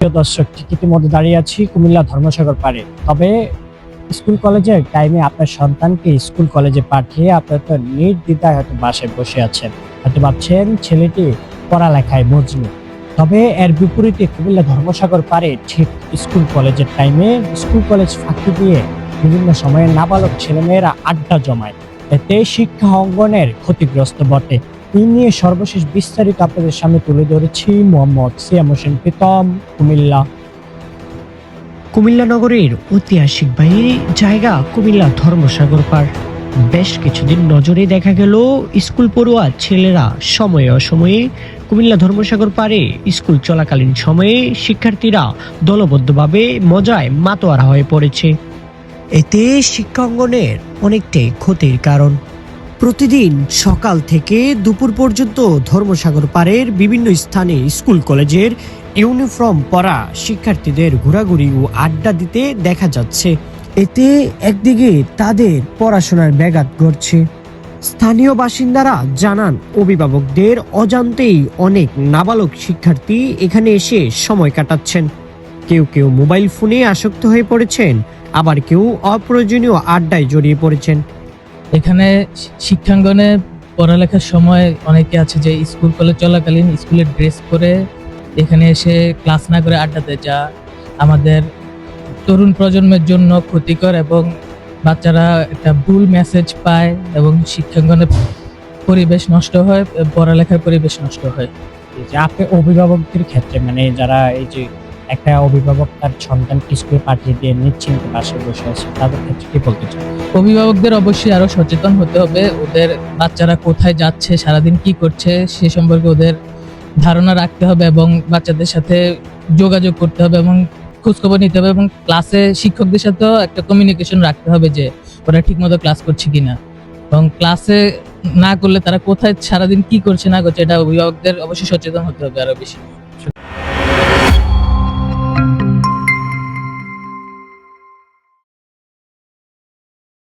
প্রিয় দর্শক, ঠিক ইতিমধ্যে দাঁড়িয়ে আছি কুমিল্লা ধর্মসাগর পাড়ে। তবে স্কুল কলেজের টাইমে আপনার সন্তানকে স্কুল কলেজে পাঠিয়ে আপনার তো নির্দ্বিধায় হয়তো বাসায় বসে আছেন, হয়তো ভাবছেন ছেলেটি পড়ালেখায় মজনু। তবে এর বিপরীতে কুমিল্লা ধর্মসাগর পাড়ে ঠিক স্কুল কলেজের টাইমে স্কুল কলেজ ফাঁকি দিয়ে বিভিন্ন সময়ে নাবালক ছেলেমেয়েরা আড্ডা জমায়, এতে শিক্ষা অঙ্গনের ক্ষতিগ্রস্ত বটে। এই নিয়ে সর্বশেষ বিস্তারিত আপনাদের সামনে তুলে ধরেছি মোহাম্মদ সিয়াম হোসেন প্রীতম, কুমিল্লা নগরীর ঐতিহাসিক জায়গা কুমিল্লা ধর্মসাগর পাড়। বেশ কিছুদিন নজরে দেখা গেল স্কুল পড়ুয়া ছেলেরা সময়ে অসময়ে কুমিল্লা ধর্মসাগর পাড়ে স্কুল চলাকালীন সময়ে শিক্ষার্থীরা দলবদ্ধভাবে মজায় মাতোয়ারা হয়ে পড়েছে। এতে শিক্ষাঙ্গনের অনেকটাই ক্ষতির কারণ। প্রতিদিন সকাল থেকে দুপুর পর্যন্ত ধর্মসাগর পাড়ের বিভিন্ন স্থানে স্কুল কলেজের ইউনিফর্ম পরা শিক্ষার্থীদের ঘোরাঘুরি ও আড্ডা দিতে দেখা যাচ্ছে। এতে একদিকে তাদের পড়াশোনার ব্যাঘাত ঘটছে। স্থানীয় বাসিন্দারা জানান, অভিভাবকদের অজান্তেই অনেক নাবালক শিক্ষার্থী এখানে এসে সময় কাটাচ্ছেন। কেউ কেউ মোবাইল ফোনে আসক্ত হয়ে পড়েছেন, আবার কেউ অপ্রয়োজনীয় আড্ডায় জড়িয়ে পড়েছেন। এখানে শিক্ষাঙ্গনে পড়ালেখার সময় অনেকে আছে যে স্কুল কলেজ চলাকালীন স্কুলের ড্রেস পরে এখানে এসে ক্লাস না করে আড্ডা দেয়, যা আমাদের তরুণ প্রজন্মের জন্য ক্ষতিকর এবং বাচ্চারা একটা ভুল মেসেজ পায় এবং শিক্ষাঙ্গনের পরিবেশ নষ্ট হয়, পড়ালেখার পরিবেশ নষ্ট হয়। যে আপনি অভিভাবকদের ক্ষেত্রে, মানে যারা এই যে একটা অভিভাবক তার সন্তানকে স্কুলে পাঠিয়ে দিয়ে নিশ্চিন্তে বাসায় বসে আছে, তাদের ক্ষেত্রে কি বলতে চান? অভিভাবকদের অবশ্যই আরো সচেতন হতে হবে। ওদের বাচ্চারা কোথায় যাচ্ছে, সারাদিন কি করছে সে সম্পর্কে ওদের ধারণা রাখতে হবে এবং বাচ্চাদের সাথে যোগাযোগ করতে হবে এবং খোঁজখবর নিতে হবে এবং ক্লাসে শিক্ষকদের সাথেও একটা কমিউনিকেশন রাখতে হবে যে ওরা ঠিকমতো ক্লাস করছে কিনা, এবং ক্লাসে না করলে তারা কোথায় সারাদিন কি করছে না করছে এটা অভিভাবকদের অবশ্যই সচেতন হতে হবে আরো বেশি।